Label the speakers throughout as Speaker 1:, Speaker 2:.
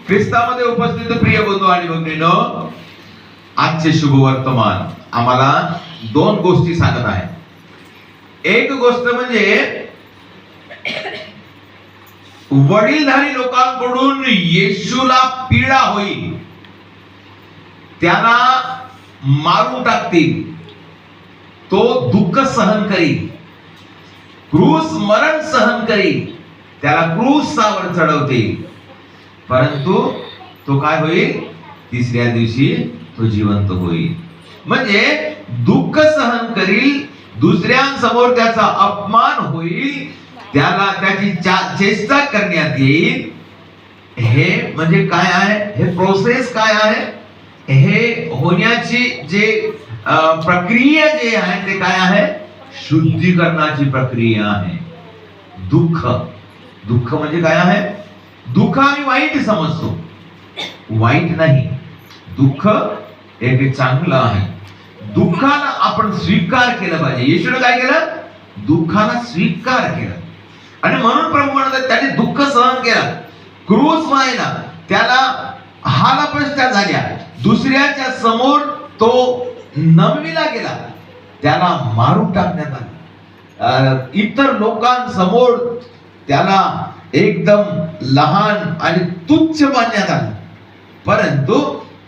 Speaker 1: ख्रिस्तामध्ये उपस्थित प्रिय बंधू आणि भगिनींनो, आजचे शुभ वर्तमान आम्हाला दोन गोष्टी सांगत आहे. एक गोष्ट म्हणजे वडीलधारी लोकांकडून येशूला पीडा होईल, त्याला मारून टाकतील, तो दुःख सहन करील, क्रूस मरण सहन करील, त्याला क्रूसावर चढवतील, परंतु तो काय होईल? तिसऱ्या दिवशी तो जिवंत होईल. म्हणजे दुःख सहन करील, दुसऱ्यांसमोर त्याचा अपमान होईल, त्याला त्याची चेष्टा करण्यात येईल. हे म्हणजे काय आहे? हे प्रोसेस काय आहे? हे होण्याची जे प्रक्रिया जे आहे ते काय आहे? शुद्धीकरणाची प्रक्रिया आहे. दुःख दुःख म्हणजे काय आहे? दुःख आम्ही वाईट समजतो, वाईट नाही. दुःख एक चांगलं आहे. दुःखाला आपण स्वीकार केलं पाहिजे. येशूने काय केलं? दुःखाला स्वीकार केला. आणि म्हणून प्रभू म्हणतात त्याने दुःख सहन केलं, क्रूस मायला, त्याला हालापष्टा झाल्या, दुसऱ्याच्या समोर तो नमविला गेला, त्याला मारून टाकण्यात आलं, इतर लोकांसमोर त्याला एकदम लहान आणि तुच्छ मानण्यात आलं, परंतु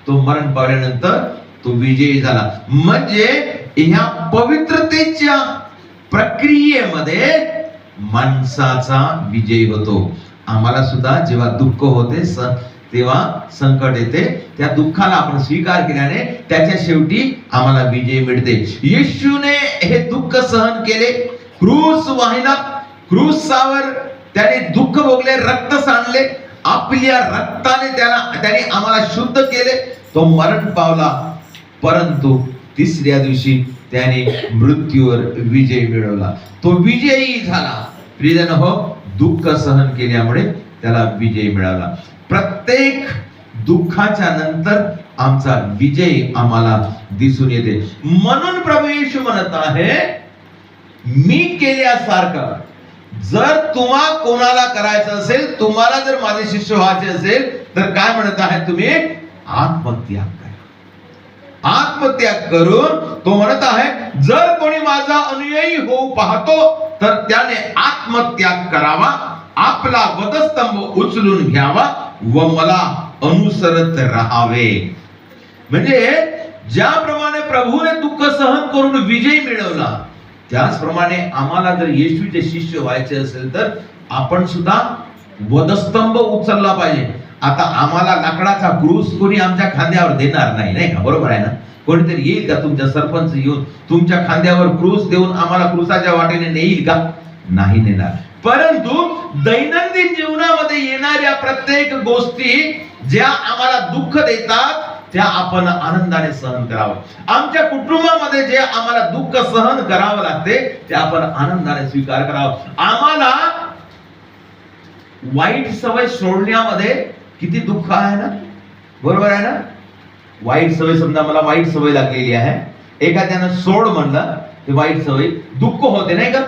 Speaker 1: तो मरण पावल्यानंतर तो विजयी झाला. म्हणजे ह्या पवित्रतेच्या प्रक्रियेमध्ये माणसाचा विजय होतो. आम्हाला सुद्धा जेव्हा दुःख होते, तेव्हा संकट येते, त्या दुःखाला आपण स्वीकार केल्याने त्याच्या शेवटी आम्हाला विजय मिळते. येशूने हे दुःख सहन केले, क्रूस वाहिला, क्रूसावर त्याने दुःख भोगले, रक्त सांडले, आपल्या रक्ताने त्याने आम्हाला शुद्ध केले, तो मरण पावला, परंतु तिसऱ्या दिवशी त्याने मृत्यूवर विजय मिळवला, तो विजयी झाला. प्रियजन हो, दुःख सहन केल्यामुळे त्याला विजय मिळाला. प्रत्येक दुःखाच्या नंतर आमचा विजय आम्हाला दिसून येते. म्हणून प्रभू येशू म्हणत आहे, मी केल्यासारखं जर तुम्हा कोणाला करायचं असेल, तुम्हाला जर माझे शिष्य व्हायचे असेल, तर काय म्हणत आहे? तुम्ही आत्मत्याग करा. आत्मत्याग करून तो म्हणत आहे, जर कोणी माझा अनुयायी होऊ पाहतो तर त्याने आत्मत्याग करावा, आपला वधस्तंभ उचलून घ्यावा व मला अनुसरत राहावे. म्हणजे ज्याप्रमाणे प्रभूने दुःख सहन करून विजय मिळवला, त्याचप्रमाणे आम्हाला जर येशूचे शिष्य व्हायचे असेल तर आपण सुद्धा वधस्तंभ उचलला पाहिजे. आता आम्हाला लाकडाचा क्रूस कोणी आमच्या खांद्यावर देणार नाही, नाही का? बरोबर आहे ना? कोणीतरी येईल का तुमच्या सरपंच येऊन तुमच्या खांद्यावर क्रूस देऊन आम्हाला क्रूसाच्या वाटेने नेईल का? नाही नेणार. परंतु दैनंदिन जीवनामध्ये येणाऱ्या प्रत्येक गोष्टी ज्या आम्हाला दुःख देतात त्या आपण आनंदाने सहन करावं. आमच्या कुटुंबामध्ये जे आम्हाला दुःख सहन करावं लागते ते आपण आनंदाने स्वीकार करावं. आम्हाला वाईट सवय सोडण्यामध्ये किती दुःख आहे ना? बरोबर आहे ना? वाईट सवय, समजा मला वाईट सवय लागलेली आहे, एखाद्यानं सोड म्हणलं ते वाईट सवय, दुःख होते नाही का?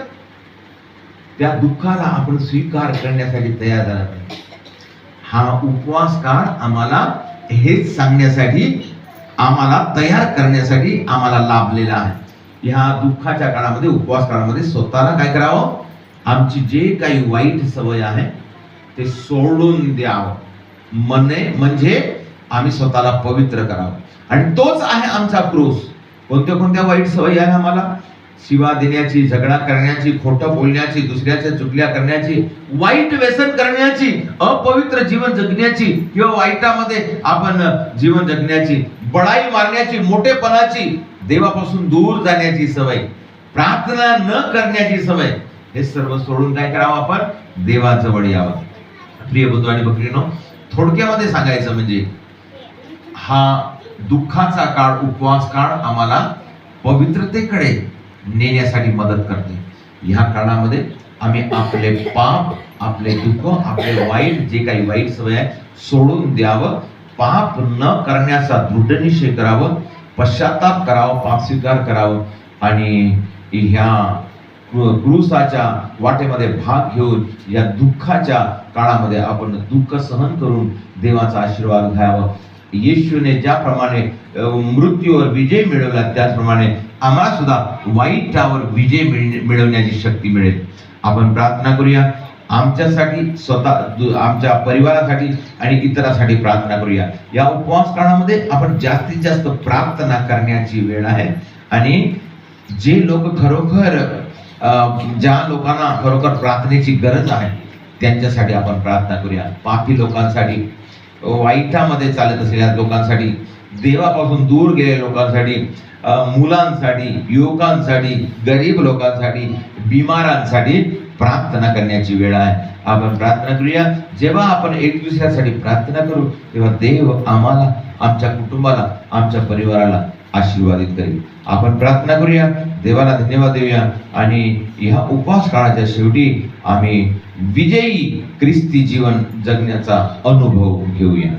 Speaker 1: त्या दुःखाला आपण स्वीकार करण्यासाठी तयार झाला पाहिजे. हा उपवास काळ आम्हाला हेच सांगण्यासाठी, आम्हाला तयार करण्यासाठी आम्हाला लाभलेला आहे. ह्या दुःखाच्या काळामध्ये, उपवास काळामध्ये स्वतःला काय करावं? आमची जे काही वाईट सवय आहे ते सोडून द्यावं. म्हणजे आम्ही स्वतःला पवित्र करावं. आणि तोच आहे आमचा क्रूस. कोणत्या कोणत्या वाईट सवयी आहे आम्हाला? शिवा देण्याची, झगडा करण्याची, खोटं बोलण्याची, दुसऱ्याच्या चुगल्या करण्याची, वाईट व्यसन करण्याची, अपवित्र जीवन जगण्याची किंवा वाईटामध्ये आपण जीवन जगण्याची, बडाई मारण्याची, मोठेपणाची, देवापासून दूर जाण्याची सवय, प्रार्थना न करण्याची सवय, हे सर्व सोडून काय करावं? आपण देवाजवळ यावं. प्रिय बंधू आणि भगिनींनो, थोडक्यामध्ये सांगायचं म्हणजे हा दुःखाचा काळ, उपवास काळ आम्हाला पवित्रतेकडे नेण्यासाठी मदत करते. ह्या काळामध्ये आम्ही आपले पाप, आपले दुःख, आपले वाईट जे काही वाईट सवय आहे सोडून द्यावं, पाप न करण्याचा दृढ निश्चय करावं, पश्चाताप करावं, पाप स्वीकार करावं आणि ह्या क्रूसाच्या वाटेमध्ये भाग घेऊन या दुःखाच्या काळामध्ये आपण दुःख सहन करून देवाचा आशीर्वाद घ्यावा. येशूने ज्याप्रमाणे मृत्यूवर विजय मिळवला त्याचप्रमाणे आम्हाला सुद्धा वाईटावर विजय मिळवण्याची शक्ती मिळेल. आपण प्रार्थना करूया. आमच्यासाठी स्वतः, आमच्या परिवारासाठी आणि इतरांसाठी प्रार्थना करूया. या उपवास काळामध्ये आपण जास्तीत जास्त प्रार्थना करण्याची वेळ आहे. आणि जे लोक खरोखर ज्या लोकांना खरोखर प्रार्थनेची गरज आहे त्यांच्यासाठी आपण प्रार्थना करूया. पापी लोकांसाठी, वाईटामध्ये चालत असलेल्या लोकांसाठी, देवापासून दूर गेलेल्या लोकांसाठी, मुलांसाठी, युवकांसाठी, गरीब लोकांसाठी, बिमारांसाठी प्रार्थना करण्याची वेळ आहे. आपण प्रार्थना करूया. जेव्हा आपण एक दुसऱ्यासाठी प्रार्थना करू तेव्हा देव आम्हाला, आमच्या कुटुंबाला, आमच्या परिवाराला आशीर्वादित करेल. आपण प्रार्थना करूया. देवाला धन्यवाद देऊया आणि ह्या उपवास काळाच्या शेवटी आम्ही विजयी ख्रिस्ती जीवन जगण्याचा अनुभव घेऊया.